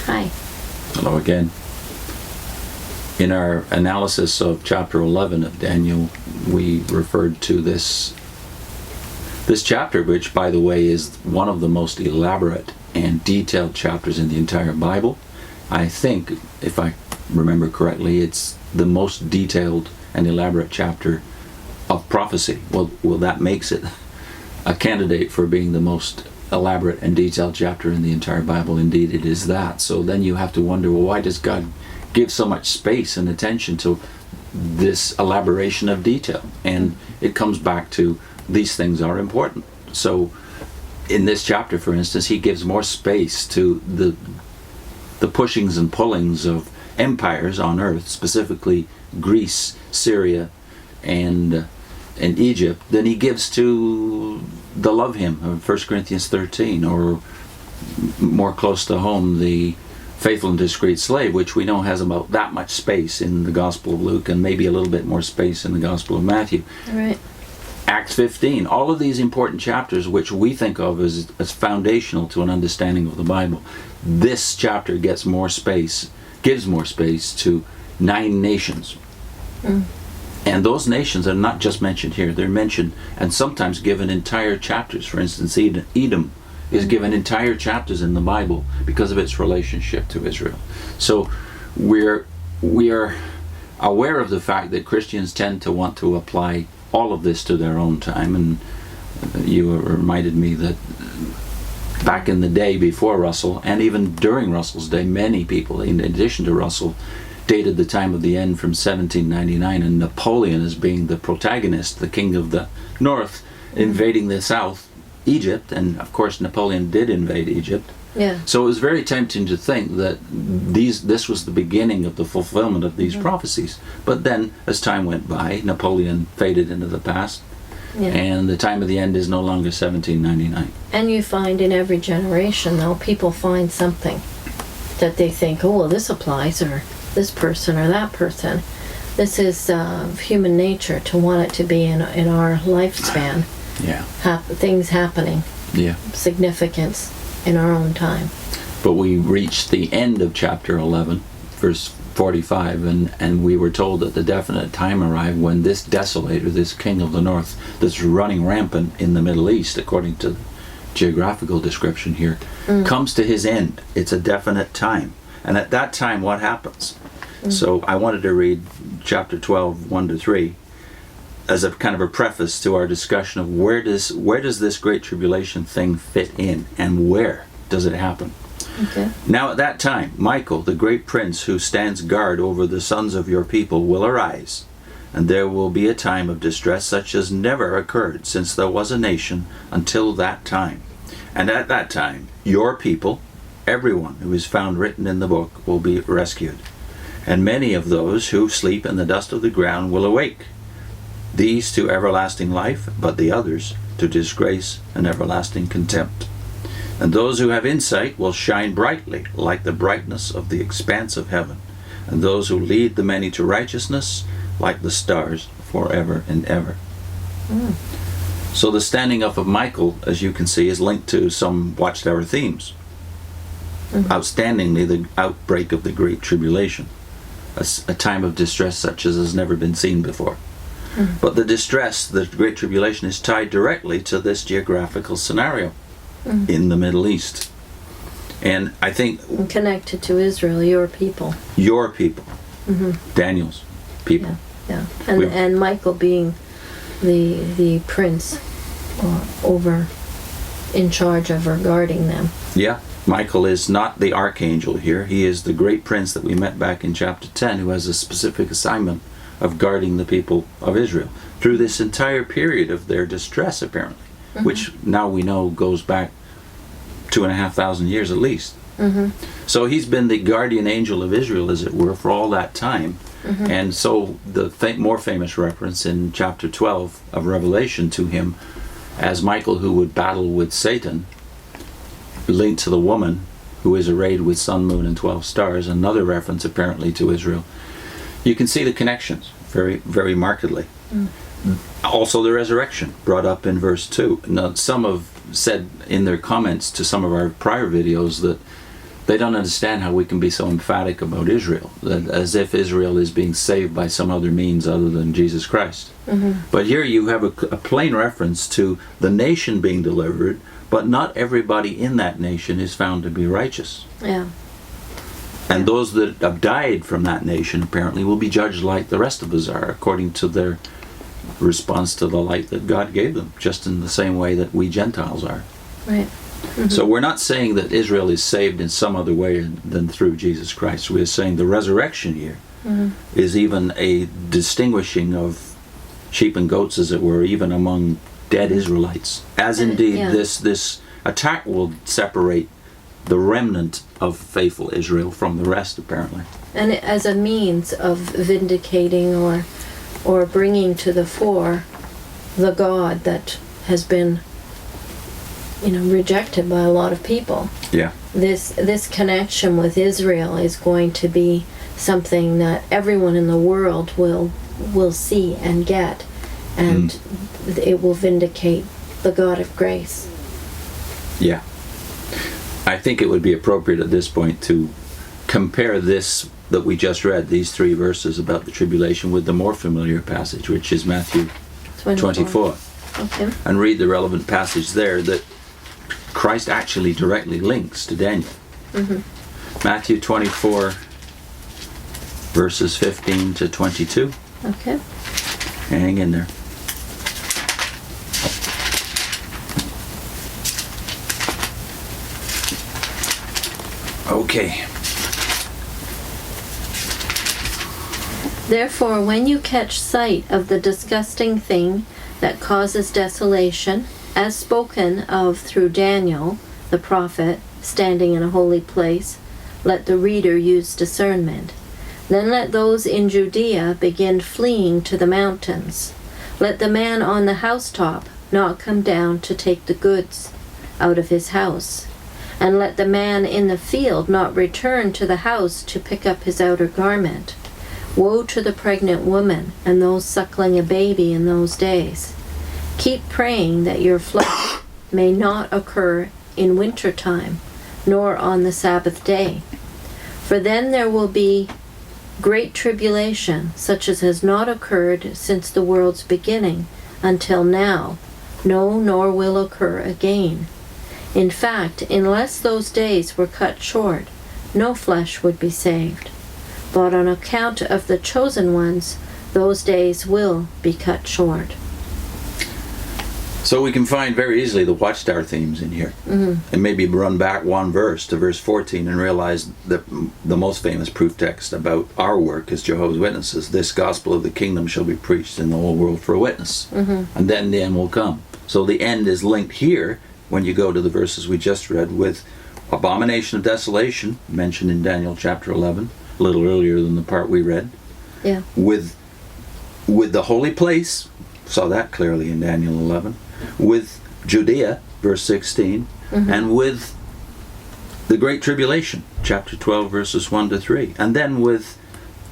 Hi. Hello again. In our analysis of chapter 11 of Daniel, we referred to this chapter, which, by the way, is one of the most elaborate and detailed chapters in the entire Bible. I think, if I remember correctly, it's the most detailed and elaborate chapter of prophecy. Well, that makes it a candidate for being the most elaborate and detailed chapter in the entire Bible. Indeed, it is that. So then you have to wonder, well, why does God give so much space and attention to this elaboration of detail? And it comes back to these things are important. So in this chapter, for instance, he gives more space to the pushings and pullings of empires on earth, specifically Greece, Syria, and Egypt, than he gives to the love hymn of 1 Corinthians 13, or more close to home, the faithful and discreet slave, which we know has about that much space in the Gospel of Luke and maybe a little bit more space in the Gospel of Matthew. Right. Acts 15, all of these important chapters which we think of as foundational to an understanding of the Bible. This chapter gives more space to 9 nations. And those nations are not just mentioned here, they're mentioned and sometimes given entire chapters. For instance, Edom is given entire chapters in the Bible because of its relationship to Israel. So we are aware of the fact that Christians tend to want to apply all of this to their own time, and you reminded me that back in the day before Russell, and even during Russell's day, many people, in addition to Russell, dated the time of the end from 1799, and Napoleon as being the protagonist, the king of the north, invading the south, Egypt, and of course Napoleon did invade Egypt. Yeah. So it was very tempting to think that this was the beginning of the fulfillment of these prophecies. But then, as time went by, Napoleon faded into the past, and the time of the end is no longer 1799. And you find in every generation, though, people find something that they think, oh, well, this applies, or this person or that person. This is human nature, to want it to be in our lifespan. Yeah. Things happening. Yeah. Significance in our own time. But we reached the end of chapter 11, verse 45, and we were told that the definite time arrived when this desolator, this king of the north, that's running rampant in the Middle East, according to the geographical description here, comes to his end. It's a definite time. And at that time, what happens? So I wanted to read chapter 12, 1-3, as a kind of a preface to our discussion of where does this great tribulation thing fit in, and where does it happen? Okay. Now at that time, Michael, the great prince who stands guard over the sons of your people, will arise, and there will be a time of distress such as never occurred since there was a nation until that time. And at that time, your people, everyone who is found written in the book, will be rescued. And many of those who sleep in the dust of the ground will awake, these to everlasting life, but the others to disgrace and everlasting contempt. And those who have insight will shine brightly like the brightness of the expanse of heaven, and those who lead the many to righteousness like the stars forever and ever. So the standing up of Michael, as you can see, is linked to some Watchtower themes. Outstandingly, the outbreak of the Great Tribulation, a time of distress such as has never been seen before. But the distress, the Great Tribulation, is tied directly to this geographical scenario in the Middle East. And I think... And connected to Israel, your people. Your people. Daniel's people. Yeah. And Michael being the prince over, in charge of or guarding them. Yeah. Michael is not the archangel here. He is the great prince that we met back in chapter 10, who has a specific assignment of guarding the people of Israel through this entire period of their distress, apparently, which now we know goes back 2,500 years at least. So he's been the guardian angel of Israel, as it were, for all that time. And so the more famous reference in chapter 12 of Revelation to him as Michael, who would battle with Satan, linked to the woman who is arrayed with sun, moon, and 12 stars, another reference apparently to Israel. You can see the connections very, very markedly. Also the resurrection, brought up in verse 2. Now, some have said in their comments to some of our prior videos that They don't understand how we can be so emphatic about Israel, as if Israel is being saved by some other means other than Jesus Christ. But here you have a plain reference to the nation being delivered, but not everybody in that nation is found to be righteous. Yeah. And those that have died from that nation apparently will be judged like the rest of us are, according to their response to the light that God gave them, just in the same way that we Gentiles are. Right. So we're not saying that Israel is saved in some other way than through Jesus Christ. We're saying the resurrection here is even a distinguishing of sheep and goats, as it were, even among dead Israelites. As indeed this attack will separate the remnant of faithful Israel from the rest, apparently. And as a means of vindicating or bringing to the fore the God that has been, rejected by a lot of people. Yeah. This connection with Israel is going to be something that everyone in the world will see and get, and it will vindicate the God of grace. Yeah. I think it would be appropriate at this point to compare this that we just read, these 3 verses about the tribulation, with the more familiar passage, which is Matthew 24. Okay. And read the relevant passage there that Christ actually directly links to Daniel. Matthew 24, verses 15 to 22. Okay. Hang in there. Okay. Therefore, when you catch sight of the disgusting thing that causes desolation, as spoken of through Daniel, the prophet, standing in a holy place, let the reader use discernment. Then let those in Judea begin fleeing to the mountains. Let the man on the housetop not come down to take the goods out of his house. And let the man in the field not return to the house to pick up his outer garment. Woe to the pregnant woman and those suckling a baby in those days. Keep praying that your flesh may not occur in winter time, nor on the Sabbath day. For then there will be great tribulation, such as has not occurred since the world's beginning until now, no, nor will occur again. In fact, unless those days were cut short, no flesh would be saved. But on account of the chosen ones, those days will be cut short. So we can find very easily the Watchtower Themes in here. And maybe run back 1 verse to verse 14 and realize that the most famous proof text about our work as Jehovah's Witnesses, this gospel of the kingdom shall be preached in the whole world for a witness. And then the end will come. So the end is linked here, when you go to the verses we just read, with abomination of desolation, mentioned in Daniel chapter 11, a little earlier than the part we read. Yeah. With the holy place, saw that clearly in Daniel 11, with Judea, verse 16, and with the Great Tribulation, chapter 12, verses 1 to 3, and then with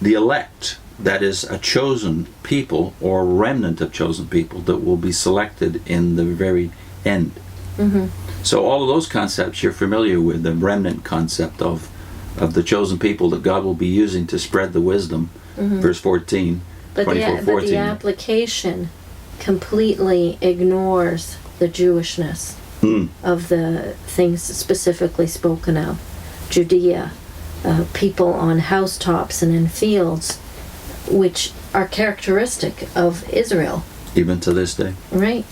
the elect, that is a chosen people or remnant of chosen people that will be selected in the very end. So all of those concepts you're familiar with, the remnant concept of the chosen people that God will be using to spread the wisdom, verse 14, But 24, 14. the application completely ignores the Jewishness of the things specifically spoken of. Judea, people on housetops and in fields, which are characteristic of Israel. Even to this day. Right.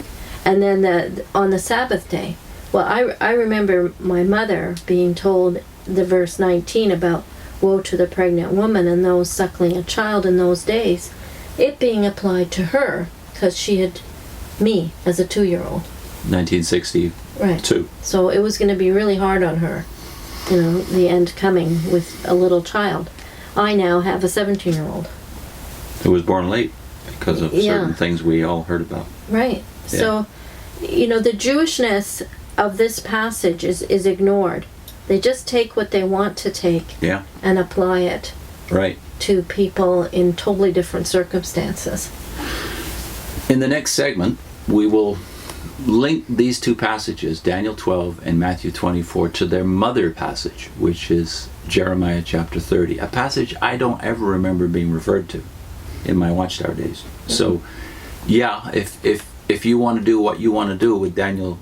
And then on the Sabbath day. Well, I remember my mother being told the verse 19 about woe to the pregnant woman and those suckling a child in those days, it being applied to her because she had me as a 2-year-old. 1962. Right. So it was going to be really hard on her, the end coming with a little child. I now have a 17-year-old. Who was born late because of certain things we all heard about. Right. Yeah. So, the Jewishness of this passage is ignored. They just take what they want to take and apply it to people in totally different circumstances. In the next segment, we will link these two passages, Daniel 12 and Matthew 24, to their mother passage, which is Jeremiah chapter 30, a passage I don't ever remember being referred to in my Watchtower days. So, yeah, if you want to do what you want to do with Daniel,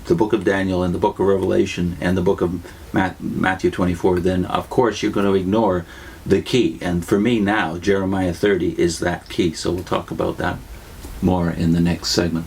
the book of Daniel and the book of Revelation and the book of Matthew 24, then of course you're going to ignore the key. And for me now, Jeremiah 30 is that key. So we'll talk about that more in the next segment.